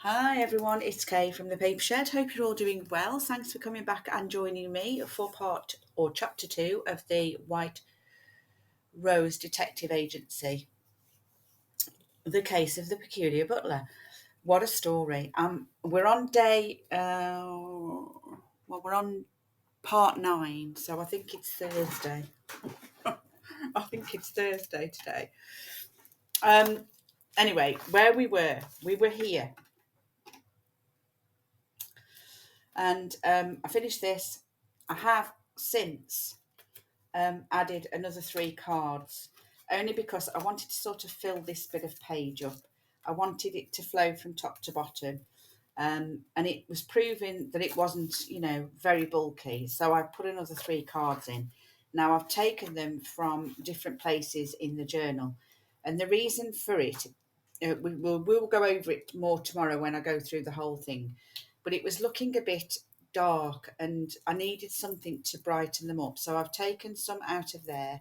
Hi everyone, it's Kay from the Paper Shed. Hope you're all doing well. Thanks for coming back and joining me for part or chapter 2 of the White Rose Detective Agency, the case of the Peculiar Butler. What a story. We're on we're on part 9, so I think it's Thursday. I think it's Thursday today. Anyway, where we were here. And I finished this. I have since added another 3 cards, only because I wanted to sort of fill this bit of page up. I wanted it to flow from top to bottom, and it was proving that it wasn't, very bulky. So I put another 3 cards in. Now I've taken them from different places in the journal, and the reason for it, we'll go over it more tomorrow when I go through the whole thing. But it was looking a bit dark and I needed something to brighten them up. So I've taken some out of there.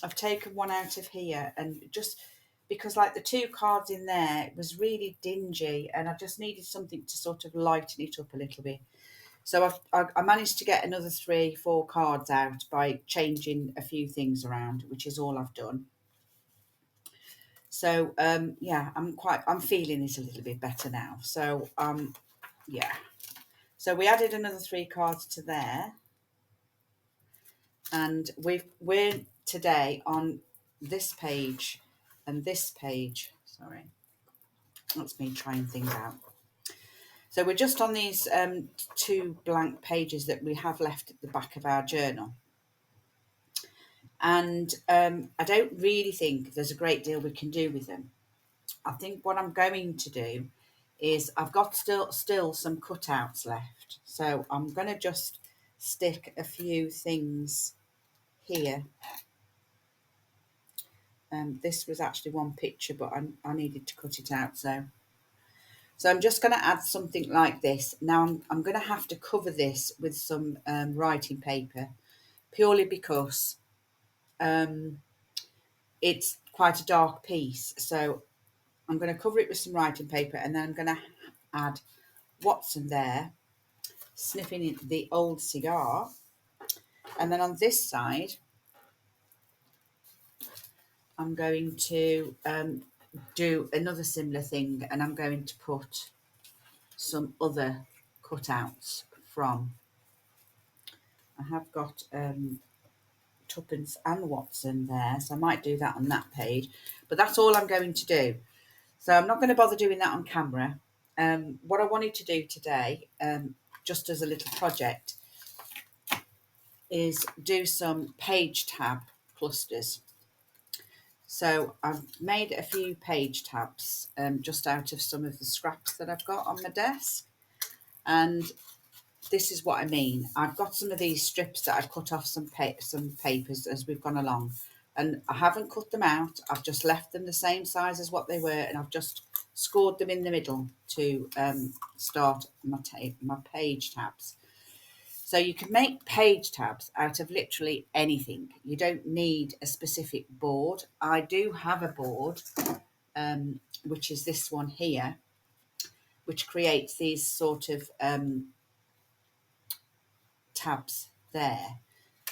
I've taken one out of here, and just because like the 2 cards in there, it was really dingy and I just needed something to sort of lighten it up a little bit. So I managed to get another 3, 4 cards out by changing a few things around, which is all I've done. So yeah, I'm feeling it a little bit better now. So yeah. So we added another 3 cards to there, and we're today on this page and this page. Sorry, that's me trying things out. So we're just on these 2 blank pages that we have left at the back of our journal, and I don't really think there's a great deal we can do with them. I think what I'm going to do is I've got still some cutouts left, so I'm going to just stick a few things here. This was actually one picture, but I needed to cut it out, so I'm just going to add something like this. Now I'm going to have to cover this with some writing paper, purely because it's quite a dark piece. So I'm going to cover it with some writing paper, and then I'm going to add Watson there, sniffing the old cigar. And then on this side, I'm going to do another similar thing, and I'm going to put some other cutouts from. I have got Tuppence and Watson there, so I might do that on that page. But that's all I'm going to do. So I'm not going to bother doing that on camera. What I wanted to do today, just as a little project, is do some page tab clusters. So I've made a few page tabs just out of some of the scraps that I've got on my desk. And this is what I mean. I've got some of these strips that I've cut off some papers as we've gone along. And I haven't cut them out. I've just left them the same size as what they were. And I've just scored them in the middle to start my page tabs. So you can make page tabs out of literally anything. You don't need a specific board. I do have a board, which is this one here, which creates these sort of tabs there.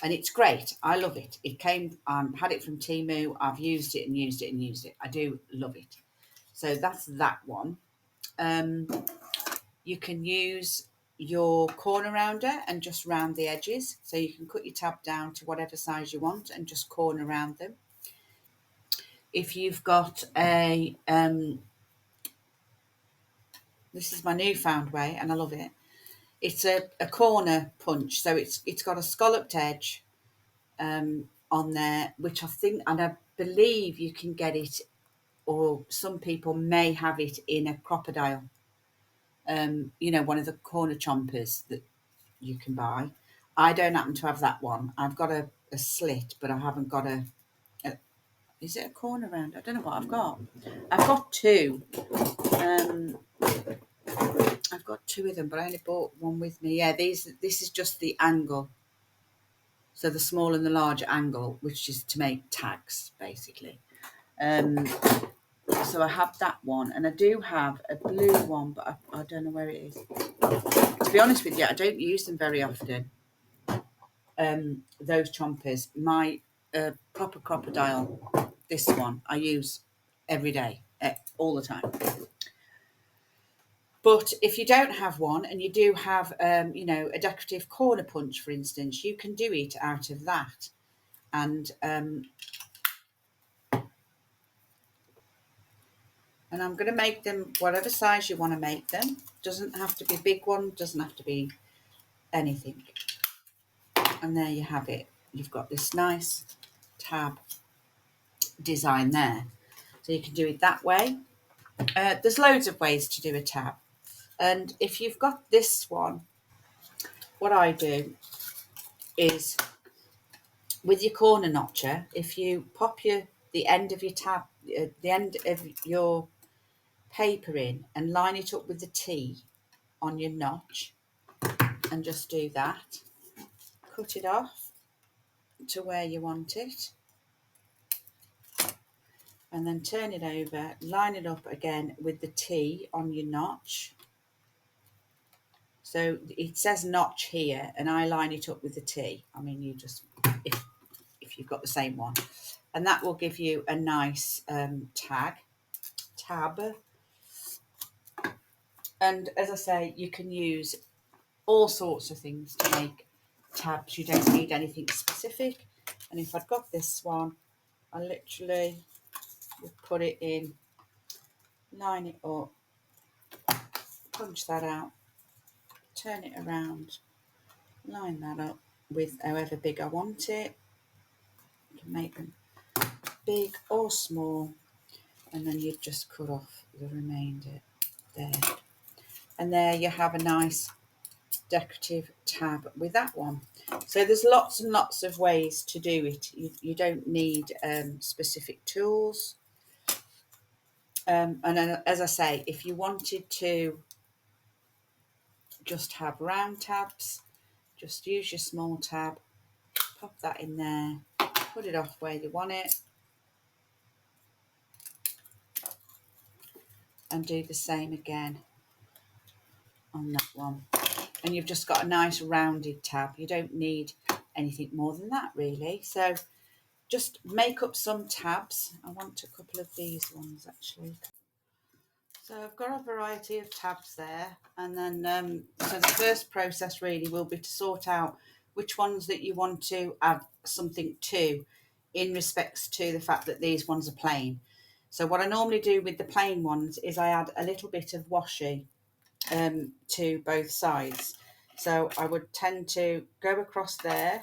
And it's great. I love it. It came, had it from Temu. I've used it and used it and used it. I do love it. So that's that one. You can use your corner rounder and just round the edges. So you can cut your tab down to whatever size you want and just corner round them. If you've got a, this is my newfound way and I love it. It's a corner punch. So it's got a scalloped edge on there, which I think, and I believe you can get it, or some people may have it in a crocodile. One of the corner chompers that you can buy. I don't happen to have that one. I've got a slit, but I haven't got is it a corner round? I don't know what I've got. I've got 2. I've got 2 of them, but I only bought one with me. Yeah, this is just the angle. So the small and the large angle, which is to make tags, basically. So I have that one, and I do have a blue one, but I don't know where it is. To be honest with you, I don't use them very often. Those chompers. My proper crocodile, this one, I use every day, all the time. But if you don't have one, and you do have, you know, a decorative corner punch, for instance, you can do it out of that. And I'm going to make them whatever size you want to make them. Doesn't have to be a big one, doesn't have to be anything. And there you have it. You've got this nice tab design there. So you can do it that way. There's loads of ways to do a tab. And if you've got this one, what I do is with your corner notcher, if you pop the end of your tab, the end of your paper in and line it up with the T on your notch, and just do that, cut it off to where you want it, and then turn it over, line it up again with the T on your notch. So it says notch here, and I line it up with the T. I mean, you just, if you've got the same one, and that will give you a nice tab. And as I say, you can use all sorts of things to make tabs. You don't need anything specific. And if I'd got this one, I literally would put it in, line it up, punch that out, turn it around, line that up with however big I want it. You can make them big or small, and then you just cut off the remainder there. And there you have a nice decorative tab with that one. So there's lots and lots of ways to do it. You don't need specific tools. And then, as I say, if you wanted to just have round tabs, just use your small tab, pop that in there, put it off where you want it, and do the same again on that one. And you've just got a nice rounded tab. You don't need anything more than that, really. So just make up some tabs. I want a couple of these ones, actually. So I've got a variety of tabs there, and then so the first process really will be to sort out which ones that you want to add something to in respects to the fact that these ones are plain. So what I normally do with the plain ones is I add a little bit of washi to both sides. So I would tend to go across there,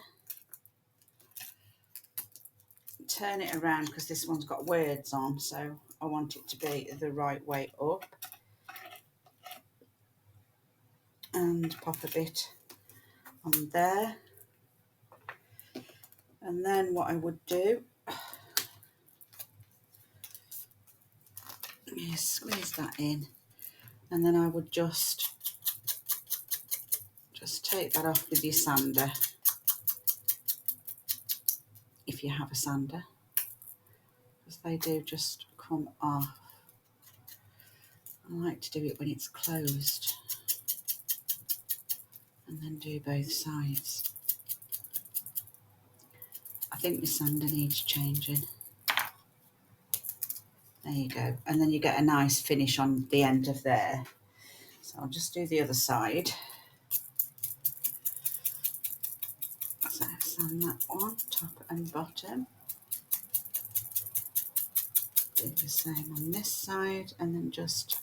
turn it around because this one's got words on, so I want it to be the right way up, and pop a bit on there. And then what I would do is squeeze that in, and then I would just take that off with your sander, if you have a sander, because they do just come off. I like to do it when it's closed, and then do both sides. I think the sander needs changing. There you go. And then you get a nice finish on the end of there. So I'll just do the other side. So sand that one, top and bottom. Do the same on this side, and then just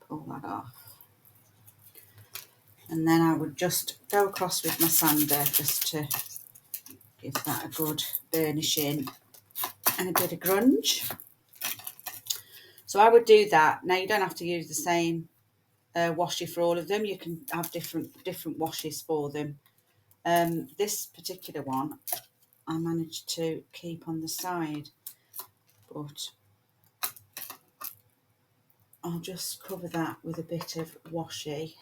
pull that off. And then I would just go across with my sander just to give that a good burnishing and a bit of grunge. So I would do that. Now you don't have to use the same washi for all of them. You can have different washes for them. This particular one I managed to keep on the side, but I'll just cover that with a bit of washi,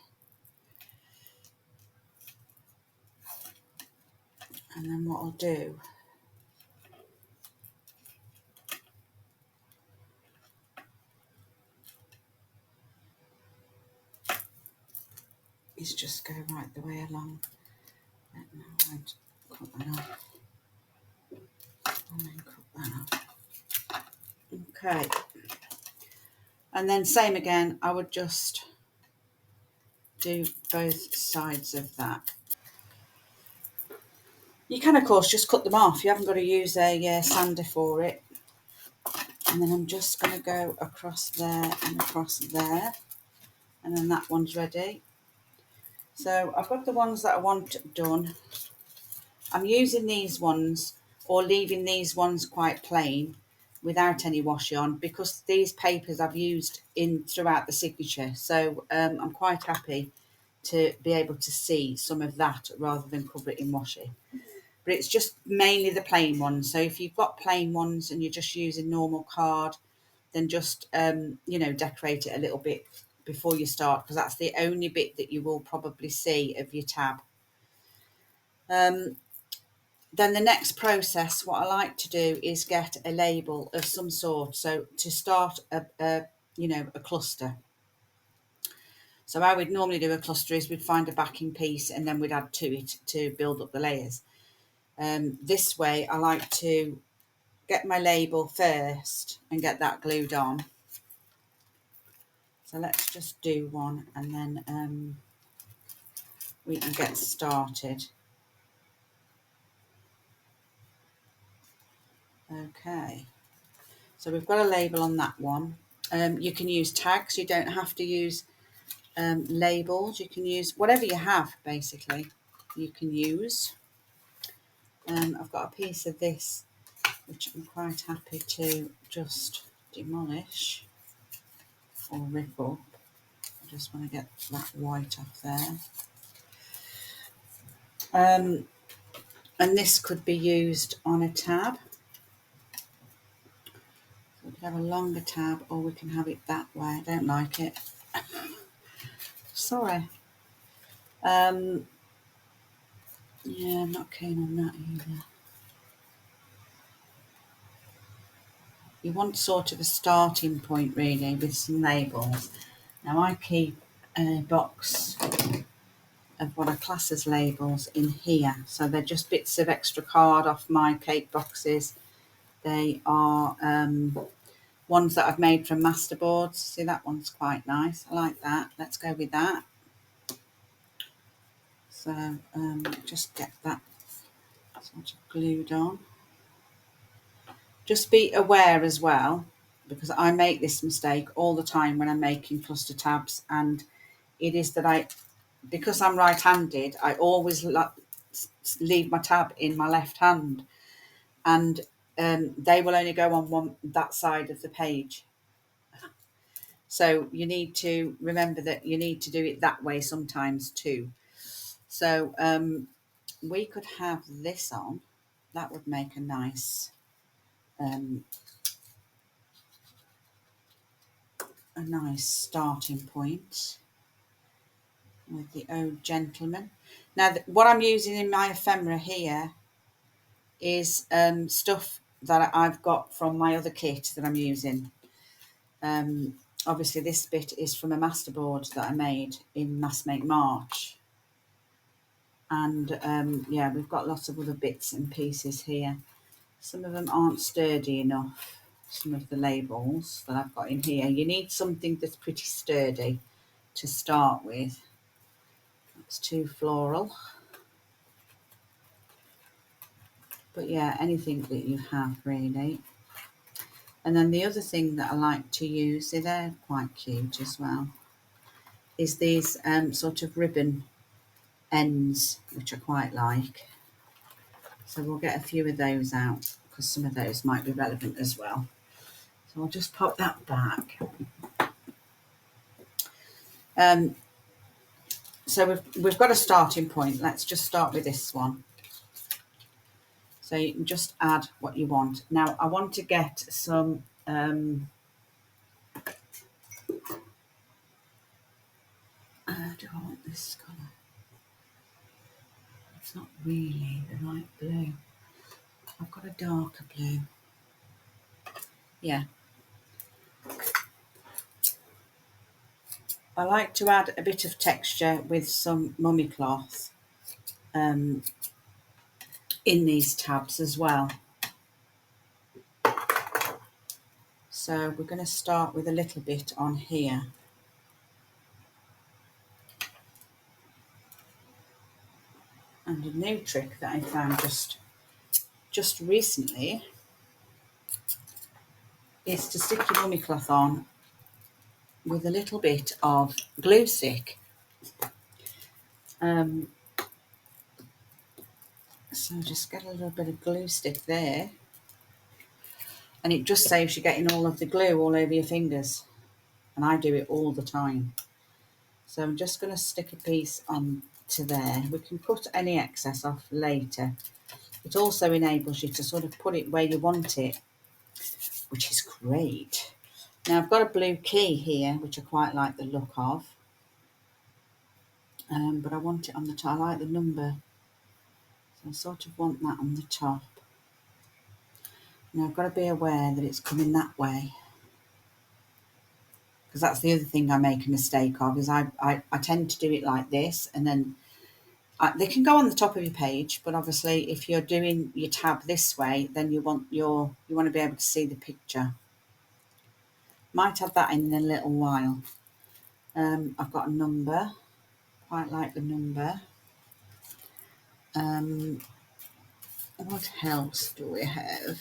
and then what I'll do these just go right the way along. Now I won't cut that off. And then cut that off. Okay. And then same again, I would just do both sides of that. You can, of course, just cut them off. You haven't got to use a sander for it. And then I'm just going to go across there and across there. And then that one's ready. So I've got the ones that I want done. I'm using these ones or leaving these ones quite plain without any washi on because these papers I've used in throughout the signature. So I'm quite happy to be able to see some of that rather than cover it in washi. But it's just mainly the plain ones. So if you've got plain ones and you're just using normal card, then just, decorate it a little bit before you start because that's the only bit that you will probably see of your tab. Then the next process, what I like to do is get a label of some sort. So to start a cluster. So how we'd normally do a cluster is we'd find a backing piece and then we'd add to it to build up the layers. This way I like to get my label first and get that glued on. So let's just do one and then we can get started. Okay, so we've got a label on that one. You can use tags, you don't have to use labels. You can use whatever you have, basically, you can use. I've got a piece of this, which I'm quite happy to just demolish or rip up. I just want to get that white off there. And this could be used on a tab. We could have a longer tab or we can have it that way. I don't like it. Sorry. Yeah, I'm not keen on that either. You want sort of a starting point really with some labels. Now I keep a box of what I class as labels in here. So they're just bits of extra card off my cake boxes. They are ones that I've made from masterboards. See, that one's quite nice. I like that. Let's go with that. So just get that sort of glued on. Just be aware as well, because I make this mistake all the time when I'm making cluster tabs, and it is that because I'm right-handed, I always leave my tab in my left hand, and they will only go on that side of the page. So you need to remember that you need to do it that way sometimes too. So we could have this on. That would make a nice starting point with the old gentleman. Now, what I'm using in my ephemera here is stuff that I've got from my other kit that I'm using. Obviously, this bit is from a masterboard that I made in Mass Make March. And yeah, we've got lots of other bits and pieces here. Some of them aren't sturdy enough. Some of the labels that I've got in here. You need something that's pretty sturdy to start with. It's too floral. But yeah, anything that you have really. And then the other thing that I like to use, they're quite cute as well, is these sort of ribbon ends, which I quite like. So we'll get a few of those out because some of those might be relevant as well. So I'll just pop that back. So we've got a starting point. Let's just start with this one. So you can just add what you want. Now I want to get some do I want this colour? It's not really the right blue. I've got a darker blue. Yeah. I like to add a bit of texture with some mummy cloth in these tabs as well. So we're going to start with a little bit on here. And a new trick that I found just recently is to stick your mummy cloth on with a little bit of glue stick. So just get a little bit of glue stick there, and it just saves you getting all of the glue all over your fingers, and I do it all the time. So I'm just going to stick a piece on to there. We can cut any excess off later. It also enables you to sort of put it where you want it, which is great. Now I've got a blue key here, which I quite like the look of, but I want it on the top. I like the number, so I sort of want that on the top. Now I've got to be aware that it's coming that way, because that's the other thing I make a mistake of, is I tend to do it like this, and then they can go on the top of your page, but obviously if you're doing your tab this way, then you want to be able to see the picture. Might add that in a little while. I've got a number, quite like the number. What else do we have?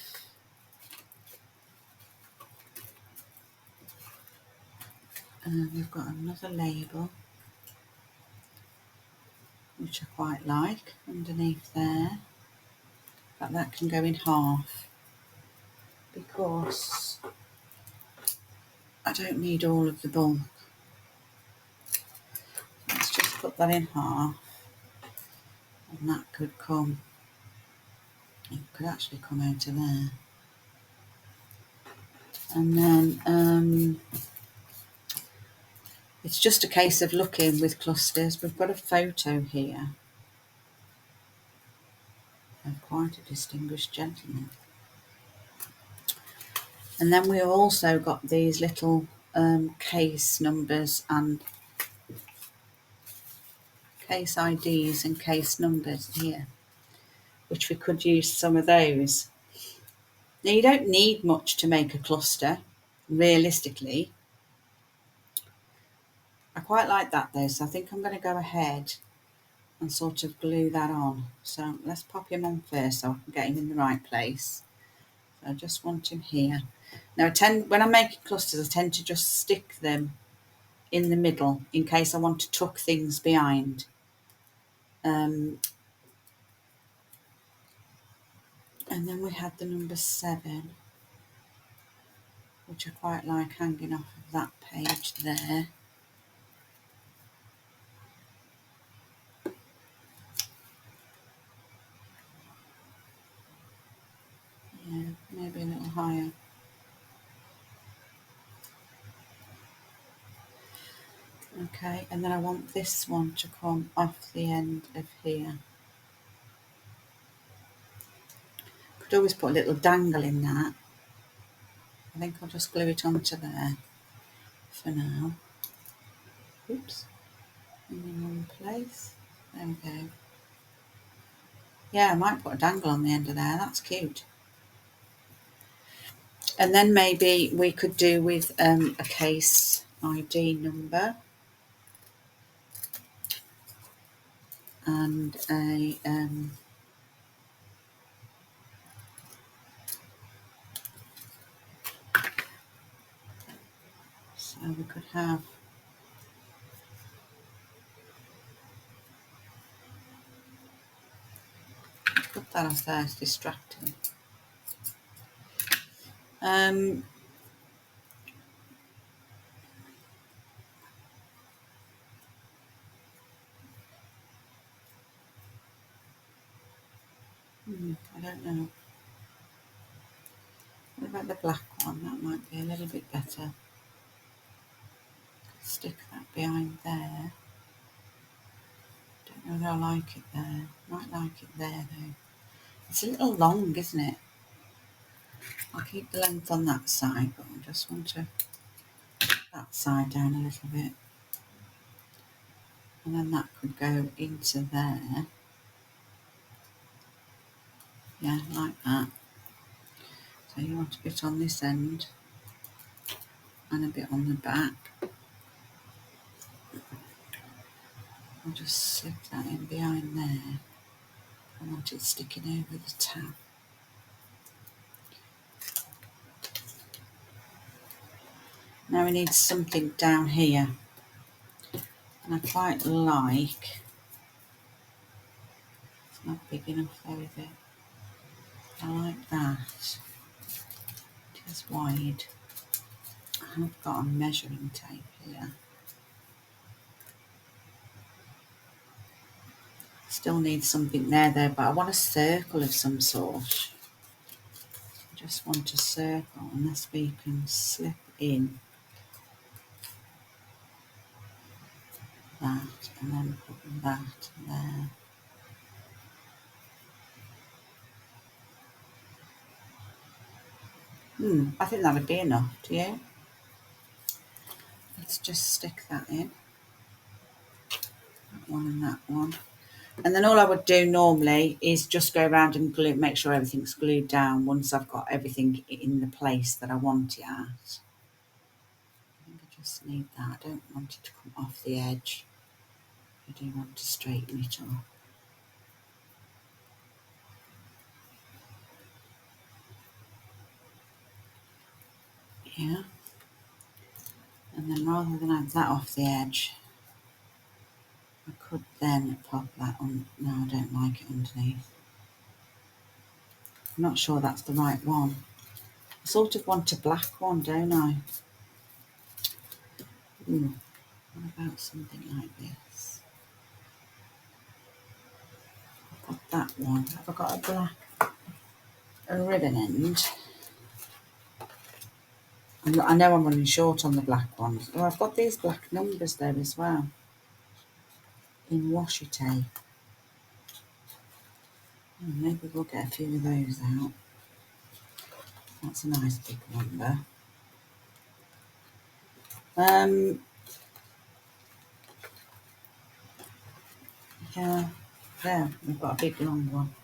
We've got another label, which I quite like, underneath there. But that can go in half, because I don't need all of the bulk. Let's just put that in half, and that could come, it could actually come out of there. And then it's just a case of looking with clusters. We've got a photo here of quite a distinguished gentleman. And then we've also got these little case numbers and case IDs and case numbers here, which we could use some of those. Now you don't need much to make a cluster, realistically. I quite like that though, so I think I'm going to go ahead and sort of glue that on. So let's pop him on first so I can get him in the right place. So I just want him here. Now when I'm making clusters, I tend to just stick them in the middle in case I want to tuck things behind. And then we had the number 7, which I quite like hanging off of that page there. Yeah, maybe a little higher. Okay, and then I want this one to come off the end of here. Could always put a little dangle in that. I think I'll just glue it onto there for now. Oops, in the wrong place. There we go. Yeah, I might put a dangle on the end of there. That's cute. And then maybe we could do with a case ID number and a so we could have put that off there, it's distracting. I don't know. What about the black one? That might be a little bit better. Stick that behind there. Don't know whether I like it there. Might like it there though. It's a little long, isn't it? I'll keep the length on that side, but I just want to that side down a little bit. And then that could go into there. Yeah, like that. So you want a bit on this end and a bit on the back. I'll just slip that in behind there. I want it sticking over the tab. Now we need something down here. And I quite like, it's not big enough though, is it? I like that. It is wide. I've got a measuring tape here. Still need something there though, but I want a circle of some sort. I just want a circle, unless we can slip in that and then put that there. I think that would be enough, do you? Let's just stick that in. That one and that one. And then all I would do normally is just go around and glue, make sure everything's glued down once I've got everything in the place that I want it at. I think I just need that. I don't want it to come off the edge. I do want to straighten it off. Yeah. And then rather than have that off the edge, I could then pop that on. No, I don't like it underneath. I'm not sure that's the right one. I sort of want a black one, don't I? What about something like this? I've got that one. Have I got a black ribbon end? I know I'm running short on the black ones. Oh, I've got these black numbers there as well, in washi tape. Oh, maybe we'll get a few of those out. That's a nice big number. Yeah, there, we've got a big long one.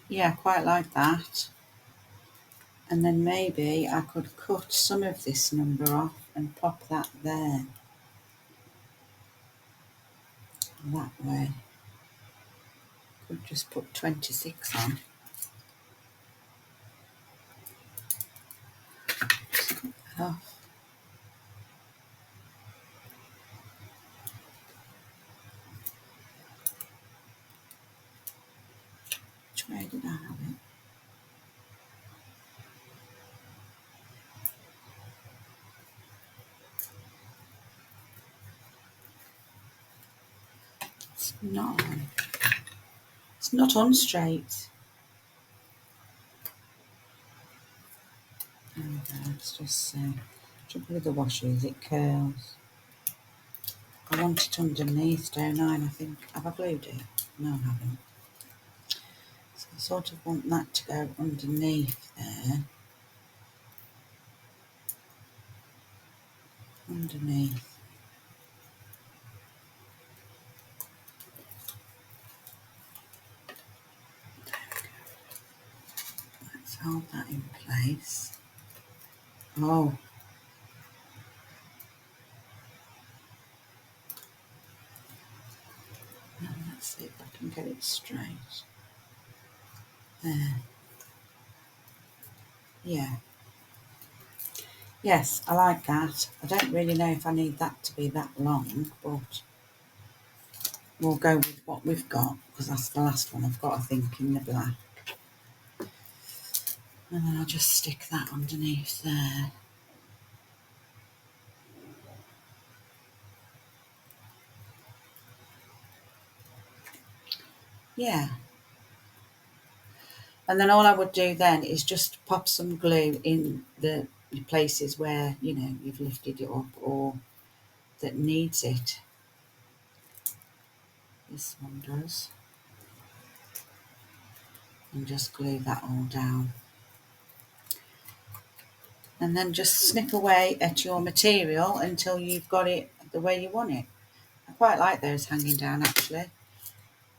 Yeah, quite like that. And then maybe I could cut some of this number off and pop that there. That way. Could just put 26 on. Oh. Which way did I have it? It's not on straight. There we go, let's just see. Trouble with the washers, it curls. I want it underneath, don't I? And I think, have I glued it? No, I haven't. So I sort of want that to go underneath there. Underneath. Let's hold that in place. Oh. Now let's see if I can get it straight. There. Yeah. Yes, I like that. I don't really know if I need that to be that long, but we'll go with what we've got, because that's the last one I've got, I think, in the black. And then I'll just stick that underneath there. Yeah. And then all I would do then is just pop some glue in the places where, you know, you've lifted it up or that needs it. This one does. And just glue that all down. And then just snip away at your material until you've got it the way you want it. I quite like those hanging down actually,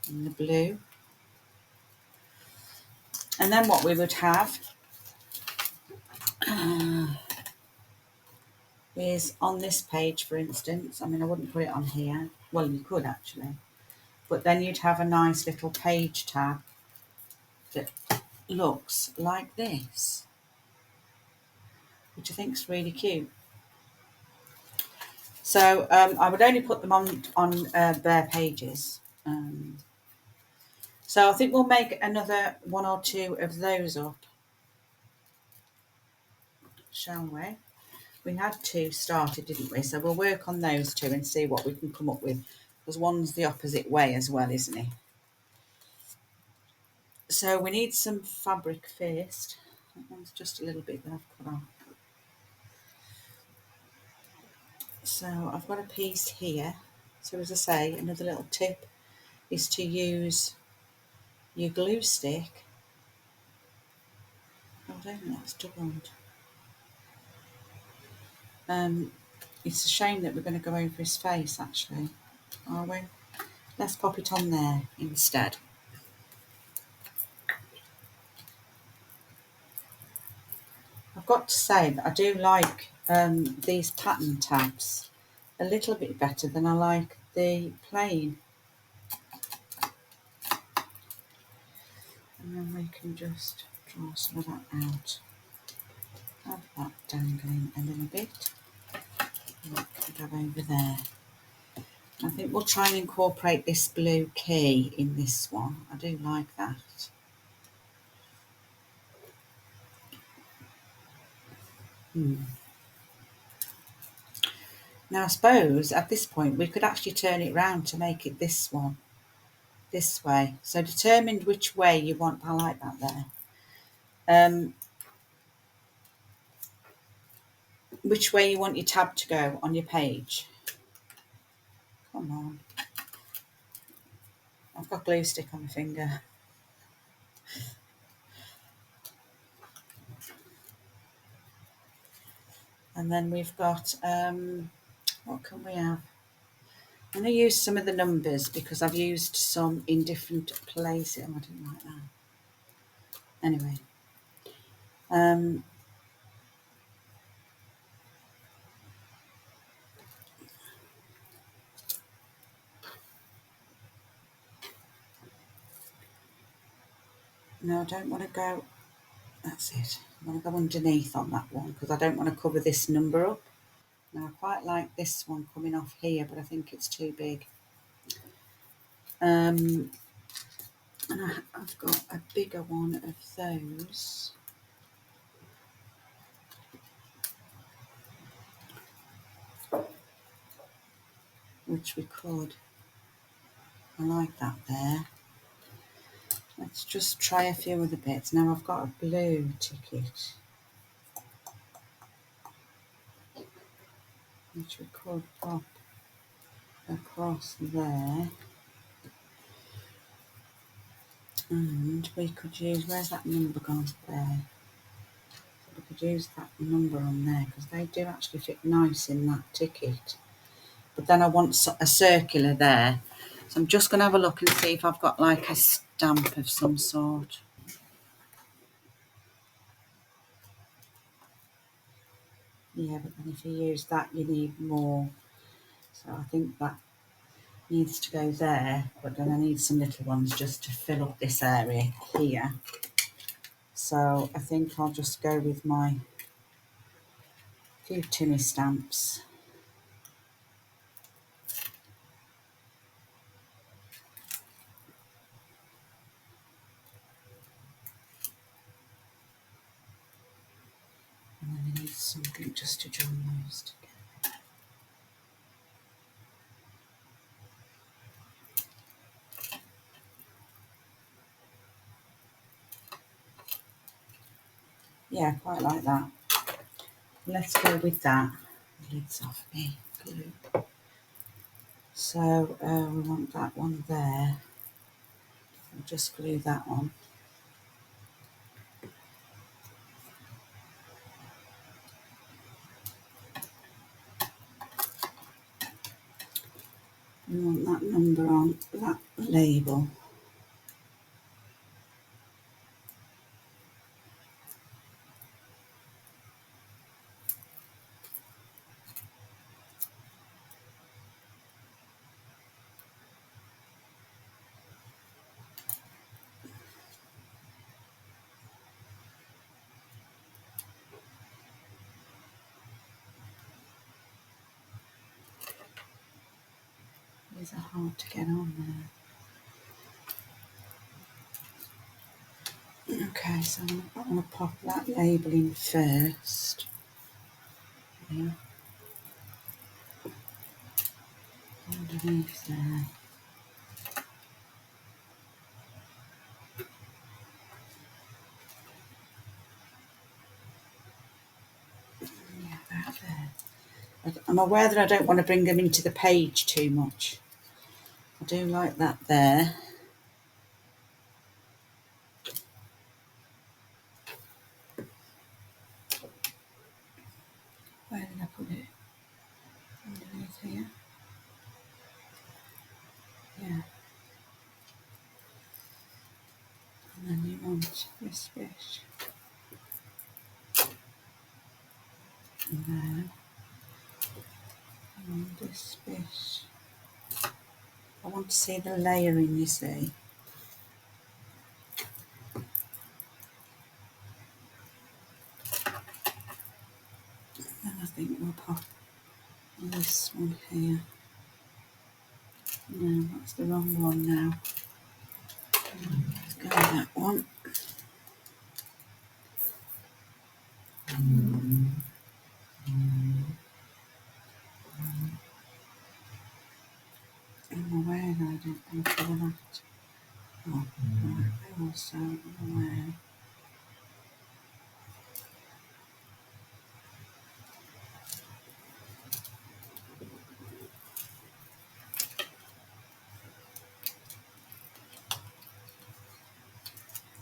in the blue. And then what we would have is on this page, for instance, I mean, I wouldn't put it on here. Well, you could actually. But then you'd have a nice little page tab that looks like this, which I think is really cute. So I would only put them on bare pages. So I think we'll make another one or two of those up, shall we? We had two started, didn't we? So we'll work on those two and see what we can come up with, because one's the opposite way as well, isn't it? So we need some fabric first. That one's just a little bit that I've cut off. So I've got a piece here. So as I say, another little tip is to use your glue stick. Oh, I don't think that's doubled. It's a shame that we're going to go over his face, actually, are we? Let's pop it on there instead. I've got to say that I do like these pattern tabs a little bit better than I like the plain. And then we can just draw some of that out. Have that dangling a little bit. And that can go over there. I think we'll try and incorporate this blue key in this one. I do like that. Now I suppose at this point we could actually turn it round to make it this one, this way. So determine which way you want. I like that there. Which way you want your tab to go on your page. Come on. I've got glue stick on my finger. And then we've got, what can we have? I'm going to use some of the numbers because I've used some in different places. Oh, I didn't like that. Anyway. No, I don't want to go, that's it. I want to go underneath on that one because I don't want to cover this number up. Now I quite like this one coming off here, but I think it's too big. And I've got a bigger one of those. Which we could. I like that there. Let's just try a few other bits. Now I've got a blue ticket, which we could pop across there. And we could use, where's that number gone? There. So we could use that number on there because they do actually fit nice in that ticket. But then I want a circular there. So I'm just going to have a look and see if I've got like a stamp of some sort. Yeah, but then if you use that, you need more. So I think that needs to go there, but then I need some little ones just to fill up this area here. So I think I'll just go with my few Timmy stamps. And then I need something just to join those together. Yeah, quite like that. Let's go with that. The lid's off me. Glue. So we want that one there. I'll just glue that on. want that number on that label. These are hard to get on there. Okay, so I'm going to pop that label in first. Yeah. Underneath there. Yeah, about there. I'm aware that I don't want to bring them into the page too much. I do like that there. Where did I put it? Underneath here. Yeah. And then you want this bit. And then this bit. I want to see the layering, you see. And I think we'll pop this one here. No, that's the wrong one now. Let's go with that one. I'm aware that I don't want to fill that. Oh, right, also I'm aware.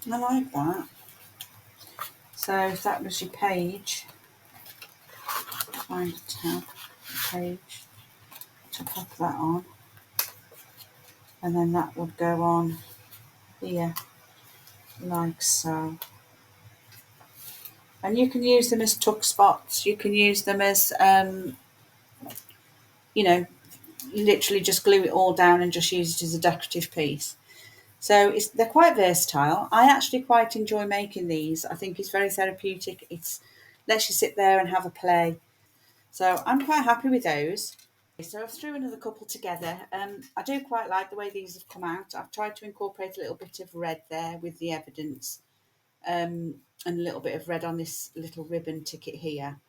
I like that. So if that was your page, find a tab, page, to pop that on. And then that would go on here, like so. And you can use them as tuck spots. You can use them as, you know, literally just glue it all down and just use it as a decorative piece. So they're quite versatile. I actually quite enjoy making these. I think it's very therapeutic. It's lets you sit there and have a play. So I'm quite happy with those. So I've threw another couple together. I do quite like the way these have come out. I've tried to incorporate a little bit of red there with the evidence, and a little bit of red on this little ribbon ticket here.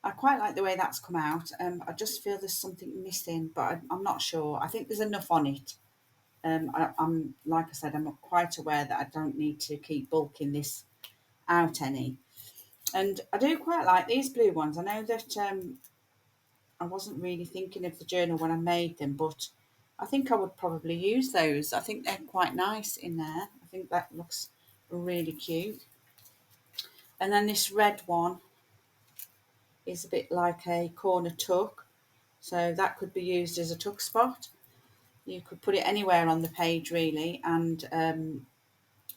I quite like the way that's come out. I just feel there's something missing, but I'm not sure. I think there's enough on it. I'm like I said, I'm quite aware that I don't need to keep bulking this out any. And I do quite like these blue ones. I know that I wasn't really thinking of the journal when I made them, but I think I would probably use those. I think they're quite nice in there. I think that looks really cute. And then this red one is a bit like a corner tuck. So that could be used as a tuck spot. You could put it anywhere on the page really, and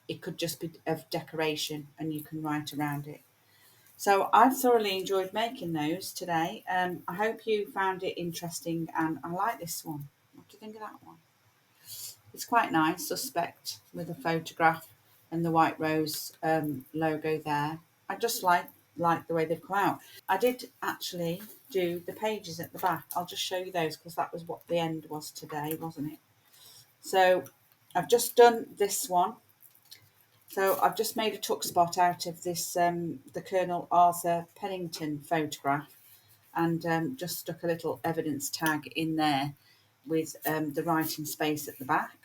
it could just be of decoration and you can write around it. So I've thoroughly enjoyed making those today. I hope you found it interesting, and I like this one. What do you think of that one? It's quite nice, suspect, with a photograph and the white rose logo there. I just like the way they've come out. I did actually do the pages at the back. I'll just show you those because that was what the end was today, wasn't it? So I've just done this one. So I've just made a tuck spot out of this, the Colonel Arthur Pennington photograph, and just stuck a little evidence tag in there with the writing space at the back.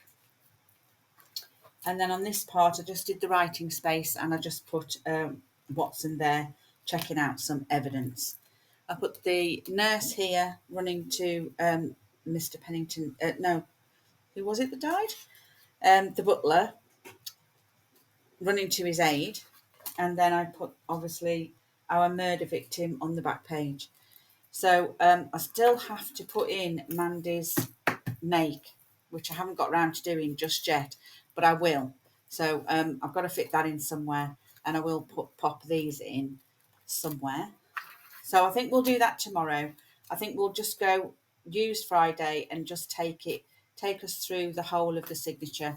And then on this part, I just did the writing space and I just put Watson there checking out some evidence. I put the nurse here running to Mr. Pennington. No, who was it that died? The butler running to his aid. And then I put, obviously, our murder victim on the back page. So I still have to put in Mandy's make, which I haven't got around to doing just yet, but I will. So I've got to fit that in somewhere, and I will pop these in somewhere. So I think we'll do that tomorrow. I think we'll just go use Friday and just take us through the whole of the signature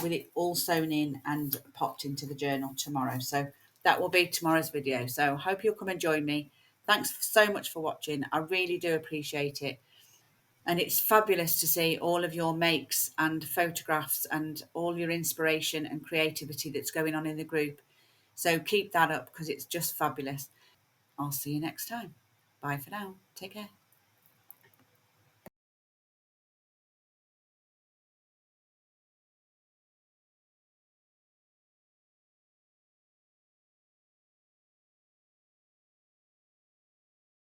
with it all sewn in and popped into the journal tomorrow. So that will be tomorrow's video. So I hope you'll come and join me. Thanks so much for watching. I really do appreciate it. And it's fabulous to see all of your makes and photographs and all your inspiration and creativity that's going on in the group. So keep that up because it's just fabulous. I'll see you next time. Bye for now. Take care.